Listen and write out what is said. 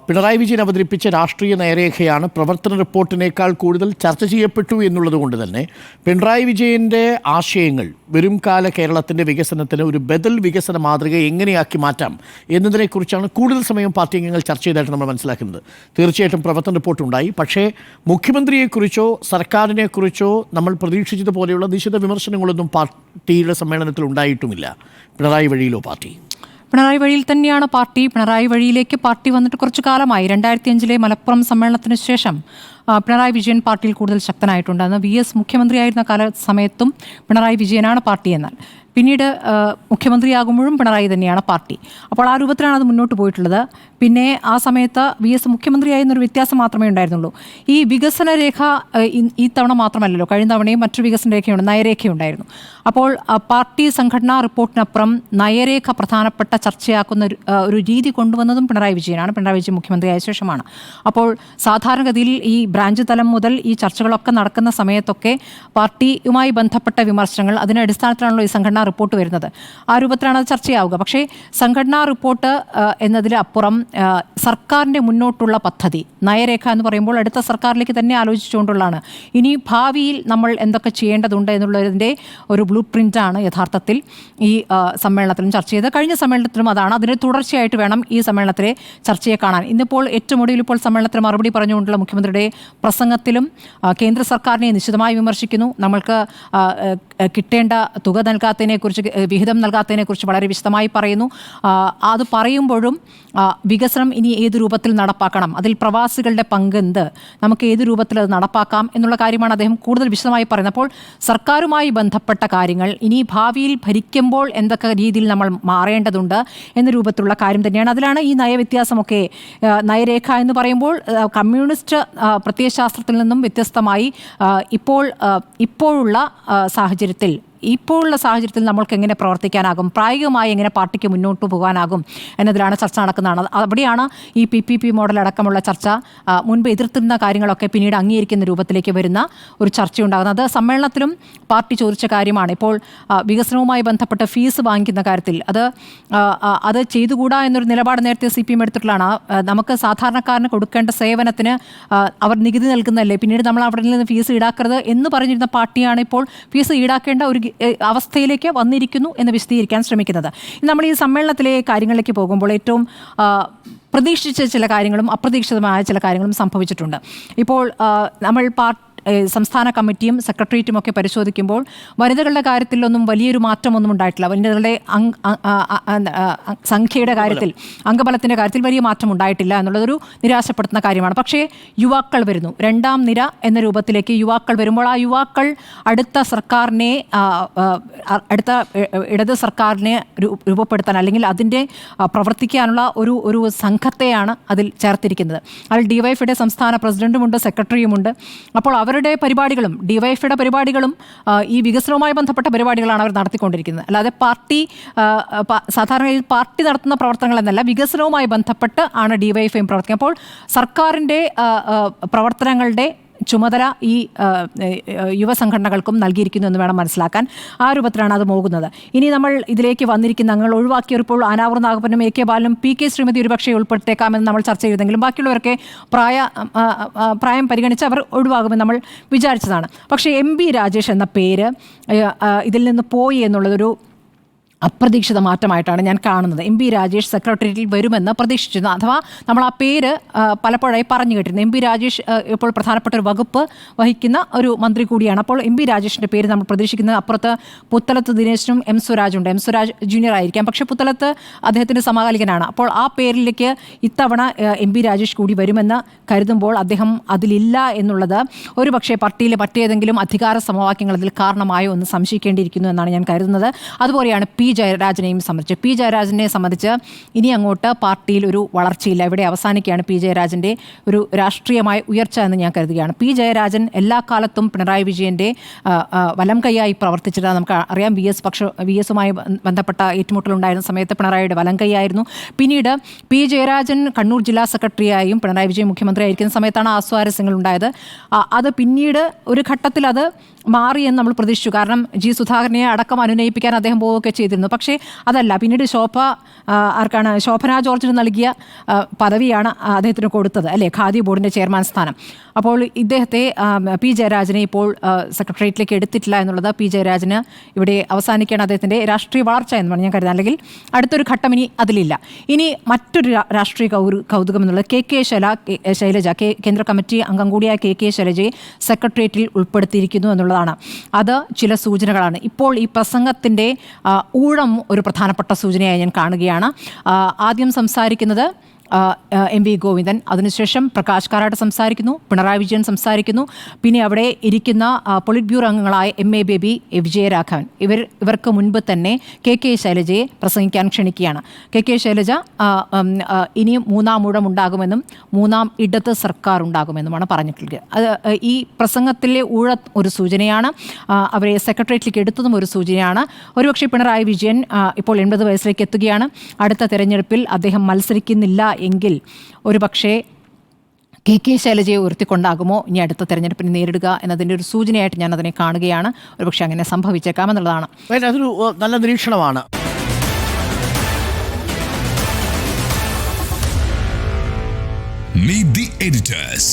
പിണറായി വിജയൻ അവതരിപ്പിച്ച രാഷ്ട്രീയ നയരേഖയാണ് പ്രവർത്തന റിപ്പോർട്ടിനേക്കാൾ കൂടുതൽ ചർച്ച ചെയ്യപ്പെട്ടു എന്നുള്ളതുകൊണ്ട് തന്നെ പിണറായി വിജയൻ്റെ ആശയങ്ങൾ വരുംകാല കേരളത്തിൻ്റെ വികസനത്തിന് ഒരു ബദൽ വികസന മാതൃക എങ്ങനെയാക്കി മാറ്റാം എന്നതിനെക്കുറിച്ചാണ് കൂടുതൽ സമയം പാർട്ടി അംഗങ്ങൾ ചർച്ച ചെയ്തതായിട്ട് നമ്മൾ മനസ്സിലാക്കുന്നത്. തീർച്ചയായിട്ടും പ്രവർത്തന റിപ്പോർട്ടുണ്ടായി, പക്ഷേ മുഖ്യമന്ത്രിയെക്കുറിച്ചോ സർക്കാരിനെക്കുറിച്ചോ നമ്മൾ പ്രതീക്ഷിച്ചതുപോലെയുള്ള നിശ്ചിത വിമർശനങ്ങളൊന്നും പാർട്ടിയുടെ സമ്മേളനത്തിൽ ഉണ്ടായിട്ടുമില്ല. പിണറായി വഴിയിലോ പിണറായി വഴിയിൽ തന്നെയാണ് പാർട്ടി. പിണറായി വഴിയിലേക്ക് പാർട്ടി വന്നിട്ട് കുറച്ചു കാലമായി. 2005 മലപ്പുറം സമ്മേളനത്തിന് ശേഷം പിണറായി വിജയൻ പാർട്ടിയിൽ കൂടുതൽ ശക്തനായിട്ടുണ്ട്. അന്ന് VS മുഖ്യമന്ത്രിയായിരുന്ന സമയത്തും പിണറായി വിജയനാണ് പാർട്ടി. എന്നാൽ പിന്നീട് മുഖ്യമന്ത്രിയാകുമ്പോഴും പിണറായി തന്നെയാണ് പാർട്ടി. അപ്പോൾ ആ രൂപത്തിലാണ് അത് മുന്നോട്ട് പോയിട്ടുള്ളത്. പിന്നെ ആ സമയത്ത് VS മുഖ്യമന്ത്രിയായിരുന്നൊരു വ്യത്യാസം മാത്രമേ ഉണ്ടായിരുന്നുള്ളൂ. ഈ വികസന രേഖ ഈ തവണ മാത്രമല്ലല്ലോ, കഴിഞ്ഞ തവണയും മറ്റൊരു വികസന രേഖയുണ്ട്, നയരേഖയുണ്ടായിരുന്നു. അപ്പോൾ പാർട്ടി സംഘടനാ റിപ്പോർട്ടിനപ്പുറം നയരേഖ പ്രധാനപ്പെട്ട ചർച്ചയാക്കുന്ന ഒരു രീതി കൊണ്ടുവന്നതും പിണറായി വിജയനാണ്. പിണറായി വിജയൻ മുഖ്യമന്ത്രിയായ ശേഷമാണ്. അപ്പോൾ സാധാരണഗതിയിൽ ഈ ബ്രാഞ്ച് തലം മുതൽ ഈ ചർച്ചകളൊക്കെ നടക്കുന്ന സമയത്തൊക്കെ പാർട്ടിയുമായി ബന്ധപ്പെട്ട വിമർശനങ്ങൾ, അതിൻ്റെ അടിസ്ഥാനത്തിലാണല്ലോ ഈ സംഘടനാ റിപ്പോർട്ട് വരുന്നത്. ആ രൂപത്തിലാണ് അത് ചർച്ചയാവുക. പക്ഷേ സംഘടനാ റിപ്പോർട്ട് എന്നതിലപ്പുറം സർക്കാരിൻ്റെ മുന്നോട്ടുള്ള പദ്ധതി, നയരേഖ എന്ന് പറയുമ്പോൾ അടുത്ത സർക്കാരിലേക്ക് തന്നെ ആലോചിച്ചുകൊണ്ടുള്ളതാണ്. ഇനി ഭാവിയിൽ നമ്മൾ എന്തൊക്കെ ചെയ്യേണ്ടതുണ്ട് എന്നുള്ളതിൻ്റെ ഒരു ബ്ലൂ പ്രിൻ്റാണ് യഥാർത്ഥത്തിൽ ഈ സമ്മേളനത്തിലും ചർച്ച ചെയ്തത്. കഴിഞ്ഞ സമ്മേളനത്തിലും അതാണ്. അതിന് തുടർച്ചയായിട്ട് വേണം ഈ സമ്മേളനത്തിലെ ചർച്ചയെ കാണാൻ. ഇന്നിപ്പോൾ ഏറ്റവും ഒടുവിൽ ഇപ്പോൾ സമ്മേളനത്തിന് മറുപടി പറഞ്ഞുകൊണ്ടുള്ള മുഖ്യമന്ത്രിയുടെ പ്രസംഗത്തിലും കേന്ദ്ര സർക്കാരിനെ നിശിതമായി വിമർശിക്കുന്നു. നമ്മൾക്ക് കിട്ടേണ്ട തുക നൽകാത്തതിനെക്കുറിച്ച്, വിഹിതം നൽകാത്തതിനെക്കുറിച്ച് വളരെ വിശദമായി പറയുന്നു. അത് പറയുമ്പോഴും വികസനം ഇനി ഏത് രൂപത്തിൽ നടപ്പാക്കണം, അതിൽ പ്രവാസികളുടെ പങ്കെന്ത്, നമുക്ക് ഏത് രൂപത്തിൽ അത് നടപ്പാക്കാം എന്നുള്ള കാര്യമാണ് അദ്ദേഹം കൂടുതൽ വിശദമായി പറയുന്നത്. അപ്പോൾ സർക്കാരുമായി ബന്ധപ്പെട്ട കാര്യങ്ങൾ ഇനി ഭാവിയിൽ ഭരിക്കുമ്പോൾ എന്തൊക്കെ രീതിയിൽ നമ്മൾ മാറേണ്ടതുണ്ട് എന്ന രൂപത്തിലുള്ള കാര്യം തന്നെയാണ്. അതിലാണ് ഈ നയവ്യത്യാസമൊക്കെ. നയരേഖ എന്ന് പറയുമ്പോൾ കമ്മ്യൂണിസ്റ്റ് പ്രത്യയശാസ്ത്രത്തിൽ നിന്നും വ്യത്യസ്തമായി ഇപ്പോഴുള്ള സാഹചര്യത്തിൽ നമ്മൾക്ക് എങ്ങനെ പ്രവർത്തിക്കാനാകും, പ്രായോഗികമായി എങ്ങനെ പാർട്ടിക്ക് മുന്നോട്ട് പോകാനാകും എന്നതിലാണ് ചർച്ച നടക്കുന്നതാണ്. അവിടെയാണ് ഈ PPP മോഡൽ അടക്കമുള്ള ചർച്ച, മുൻപ് എതിർത്തിരുന്ന കാര്യങ്ങളൊക്കെ പിന്നീട് അംഗീകരിക്കുന്ന രൂപത്തിലേക്ക് വരുന്ന ഒരു ചർച്ചയുണ്ടാകുന്നത്. സമ്മേളനത്തിലും പാർട്ടി ചോദിച്ച കാര്യമാണ്. ഇപ്പോൾ വികസനവുമായി ബന്ധപ്പെട്ട് ഫീസ് വാങ്ങിക്കുന്ന കാര്യത്തിൽ അത് ചെയ്തുകൂടാ എന്നൊരു നിലപാട് നേരത്തെ CPM എടുത്തിട്ടുള്ളതാണ്. നമുക്ക് സാധാരണക്കാരന് കൊടുക്കേണ്ട സേവനത്തിന് അവർ നികുതി നൽകുന്നതല്ലേ, പിന്നീട് നമ്മൾ അവിടെ നിന്ന് ഫീസ് ഈടാക്കരുത് എന്ന് പറഞ്ഞിരുന്ന പാർട്ടിയാണ് ഇപ്പോൾ ഫീസ് ഈടാക്കേണ്ട ഒരു അവസ്ഥയിലേക്ക് വന്നിരിക്കുന്നു എന്ന് വിശദീകരിക്കാൻ ശ്രമിക്കുന്നത്. നമ്മൾ ഈ സമ്മേളനത്തിലെ കാര്യങ്ങളിലേക്ക് പോകുമ്പോൾ ഏറ്റവും പ്രതീക്ഷിച്ച ചില കാര്യങ്ങളും അപ്രതീക്ഷിതമായ ചില കാര്യങ്ങളും സംഭവിച്ചിട്ടുണ്ട്. ഇപ്പോൾ നമ്മൾ സംസ്ഥാന കമ്മിറ്റിയും സെക്രട്ടേറിയറ്റും ഒക്കെ പരിശോധിക്കുമ്പോൾ വനിതകളുടെ കാര്യത്തിലൊന്നും വലിയൊരു മാറ്റമൊന്നും ഉണ്ടായിട്ടില്ല. വനിതകളുടെ സംഖ്യയുടെ കാര്യത്തിൽ, അംഗബലത്തിൻ്റെ കാര്യത്തിൽ വലിയ മാറ്റം ഉണ്ടായിട്ടില്ല എന്നുള്ളതൊരു നിരാശപ്പെടുത്തുന്ന കാര്യമാണ്. പക്ഷേ യുവാക്കൾ വരുന്നു, 2ാം നിര എന്ന രൂപത്തിലേക്ക് യുവാക്കൾ വരുമ്പോൾ ആ യുവാക്കൾ അടുത്ത ഇടത് സർക്കാരിനെ രൂപപ്പെടുത്താൻ അല്ലെങ്കിൽ അതിൻ്റെ പ്രവർത്തിക്കാനുള്ള ഒരു സംഘത്തെയാണ് അതിൽ ചേർത്തിരിക്കുന്നത്. അതിൽ DYFയുടെ സംസ്ഥാന പ്രസിഡന്റുമുണ്ട്, സെക്രട്ടറിയുമുണ്ട്. അപ്പോൾ അവരുടെ പരിപാടികളും DYFയുടെ പരിപാടികളും ഈ വികസനവുമായി ബന്ധപ്പെട്ട പരിപാടികളാണ് അവർ നടത്തിക്കൊണ്ടിരിക്കുന്നത്. അല്ലാതെ സാധാരണ പാർട്ടി നടത്തുന്ന പ്രവർത്തനങ്ങൾ എന്നല്ല, വികസനവുമായി ബന്ധപ്പെട്ട് ആണ് DYFയും പ്രവർത്തിക്കുന്നത്. അപ്പോൾ സർക്കാരിൻ്റെ പ്രവർത്തനങ്ങളുടെ ചുമതല ഈ യുവസംഘടനകൾക്കും നൽകിയിരിക്കുന്നു എന്ന് വേണം മനസ്സിലാക്കാൻ. ആ രൂപത്തിലാണ് അത് പോകുന്നത്. ഇനി നമ്മൾ ഇതിലേക്ക് വന്നിരിക്കുന്ന അംഗങ്ങൾ ഒഴിവാക്കിയപ്പോൾ ആനാവൂർ നാഗപ്പനും AK ബാലനും PK ശ്രീമതി ഒരുപക്ഷെ ഉൾപ്പെടുത്തേക്കാമെന്ന് നമ്മൾ ചർച്ച ചെയ്തെങ്കിലും ബാക്കിയുള്ളവരൊക്കെ പ്രായം പരിഗണിച്ച് അവർ ഒഴിവാകുമെന്ന് നമ്മൾ വിചാരിച്ചതാണ്. പക്ഷേ MB രാജേഷ് എന്ന പേര് ഇതിൽ നിന്ന് പോയി എന്നുള്ളതൊരു അപ്രതീക്ഷിത മാറ്റമായിട്ടാണ് ഞാൻ കാണുന്നത്. MB രാജേഷ് സെക്രട്ടേറിയറ്റിൽ വരുമെന്ന് പ്രതീക്ഷിച്ചിരുന്നു. അഥവാ നമ്മൾ ആ പേര് പലപ്പോഴായി പറഞ്ഞു കേട്ടിരുന്നു. MB രാജേഷ് ഇപ്പോൾ പ്രധാനപ്പെട്ട ഒരു വകുപ്പ് വഹിക്കുന്ന ഒരു മന്ത്രി കൂടിയാണ്. അപ്പോൾ MB രാജേഷിൻ്റെ പേര് നമ്മൾ പ്രതീക്ഷിക്കുന്നത്. അപ്പുറത്ത് പുത്തലത്ത് ദിനേശനും M സ്വരാജുണ്ട്. M സ്വരാജ് ജൂനിയർ ആയിരിക്കാം, പക്ഷേ പുത്തലത്ത് അദ്ദേഹത്തിൻ്റെ സമകാലികനാണ്. അപ്പോൾ ആ പേരിലേക്ക് ഇത്തവണ MB രാജേഷ് കൂടി വരുമെന്ന് കരുതുമ്പോൾ അദ്ദേഹം അതിലില്ല എന്നുള്ളത് ഒരു പക്ഷേ പാർട്ടിയിലെ മറ്റേതെങ്കിലും അധികാര സമവാക്യങ്ങൾ അതിൽ കാരണമായോ എന്ന് സംശയിക്കേണ്ടിയിരിക്കുന്നു എന്നാണ് ഞാൻ കരുതുന്നത്. അതുപോലെയാണ് P ജയരാജനെയും സംബന്ധിച്ച്. P ജയരാജനെ സംബന്ധിച്ച് ഇനി അങ്ങോട്ട് പാർട്ടിയിൽ ഒരു വളർച്ചയില്ല. ഇവിടെ അവസാനിക്കുകയാണ് P ജയരാജൻ്റെ ഒരു രാഷ്ട്രീയമായ ഉയർച്ച എന്ന് ഞാൻ കരുതുകയാണ്. P ജയരാജൻ എല്ലാ കാലത്തും പിണറായി വിജയൻ്റെ വലം കൈയായി പ്രവർത്തിച്ചിട്ട് നമുക്ക് അറിയാം. VSുമായി ബന്ധപ്പെട്ട ഏറ്റുമുട്ടലുണ്ടായിരുന്ന സമയത്ത് പിണറായിയുടെ വലം കൈയായിരുന്നു. പിന്നീട് P ജയരാജൻ കണ്ണൂർ ജില്ലാ സെക്രട്ടറിയായും പിണറായി വിജയൻ മുഖ്യമന്ത്രി ആയിരിക്കുന്ന സമയത്താണ് ആസ്വാരസ്യങ്ങൾ ഉണ്ടായത്. അത് പിന്നീട് ഒരു ഘട്ടത്തിൽ അത് മാറിയെന്ന് നമ്മൾ പ്രതീക്ഷിച്ചു. കാരണം ജി സുധാകരനെ അടക്കം അനുനയിപ്പിക്കാൻ അദ്ദേഹം പോവുകയൊക്കെ ചെയ്തിരുന്നു. പക്ഷേ അതല്ല, പിന്നീട് ശോഭന ജോർജിന് നൽകിയ പദവിയാണ് അദ്ദേഹത്തിന് കൊടുത്തത്, അല്ലേ, ഖാദി ബോർഡിൻ്റെ ചെയർമാൻ സ്ഥാനം. അപ്പോൾ ഇദ്ദേഹത്തെ പി ജയരാജനെ ഇപ്പോൾ സെക്രട്ടേറിയറ്റിലേക്ക് എടുത്തിട്ടില്ല എന്നുള്ളത് പി ജയരാജന് ഇവിടെ അവസാനിക്കുകയാണ് അദ്ദേഹത്തിൻ്റെ രാഷ്ട്രീയ വളർച്ച എന്ന് ഞാൻ കരുതാം. അല്ലെങ്കിൽ അടുത്തൊരു ഘട്ടം ഇനി അതിലില്ല. ഇനി മറ്റൊരു രാഷ്ട്രീയ കൗതുകം എന്നുള്ളത് കെ ശൈലജ, കേന്ദ്ര കമ്മിറ്റി അംഗം കൂടിയായ കെ ശൈലജയെ സെക്രട്ടേറിയറ്റിൽ ഉൾപ്പെടുത്തിയിരിക്കുന്നു എന്നുള്ളതാണ്. അത് ചില സൂചനകളാണ്. ഇപ്പോൾ ഈ പ്രസംഗത്തിൻ്റെ ഊഴം ഒരു പ്രധാനപ്പെട്ട സൂചനയായി ഞാൻ കാണുകയാണ്. ആദ്യം സംസാരിക്കുന്നത് എം.വി. ഗോവിന്ദൻ, അതിനുശേഷം പ്രകാശ് കാരാട്ട് സംസാരിക്കുന്നു, പിണറായി വിജയൻ സംസാരിക്കുന്നു, പിന്നെ അവിടെ ഇരിക്കുന്ന പൊളിറ്റ് ബ്യൂറോ അംഗങ്ങളായ എം.എ. ബേബി, വിജയരാഘവൻ, ഇവർക്ക് മുൻപ് തന്നെ കെ ശൈലജയെ പ്രസംഗിക്കാൻ ക്ഷണിക്കുകയാണ്. കെ ശൈലജ ഇനിയും മൂന്നാം ഊഴം ഉണ്ടാകുമെന്നും മൂന്നാം ഇടത് സർക്കാർ ഉണ്ടാകുമെന്നുമാണ് പറഞ്ഞിട്ടുള്ളത്. അത് ഈ പ്രസംഗത്തിലെ ഊഴം ഒരു സൂചനയാണ്, അവരെ സെക്രട്ടേറിയറ്റിലേക്ക് എടുത്തതും ഒരു സൂചനയാണ്. ഒരുപക്ഷെ പിണറായി വിജയൻ ഇപ്പോൾ 80 വയസ്സിലേക്ക് എത്തുകയാണ്. അടുത്ത തെരഞ്ഞെടുപ്പിൽ അദ്ദേഹം മത്സരിക്കുന്നില്ല എങ്കിൽ ഒരുപക്ഷെ കെ ശൈലജയെ ഉയർത്തിക്കൊണ്ടാകുമോ ഇനി അടുത്ത തെരഞ്ഞെടുപ്പിനെ നേരിടുക എന്നതിൻ്റെ ഒരു സൂചനയായിട്ട് ഞാൻ അതിനെ കാണുകയാണ്. ഒരുപക്ഷെ അങ്ങനെ സംഭവിച്ചേക്കാമെന്നുള്ളതാണ്. അതൊരു നല്ല നിരീക്ഷണമാണ്. Meet the editors.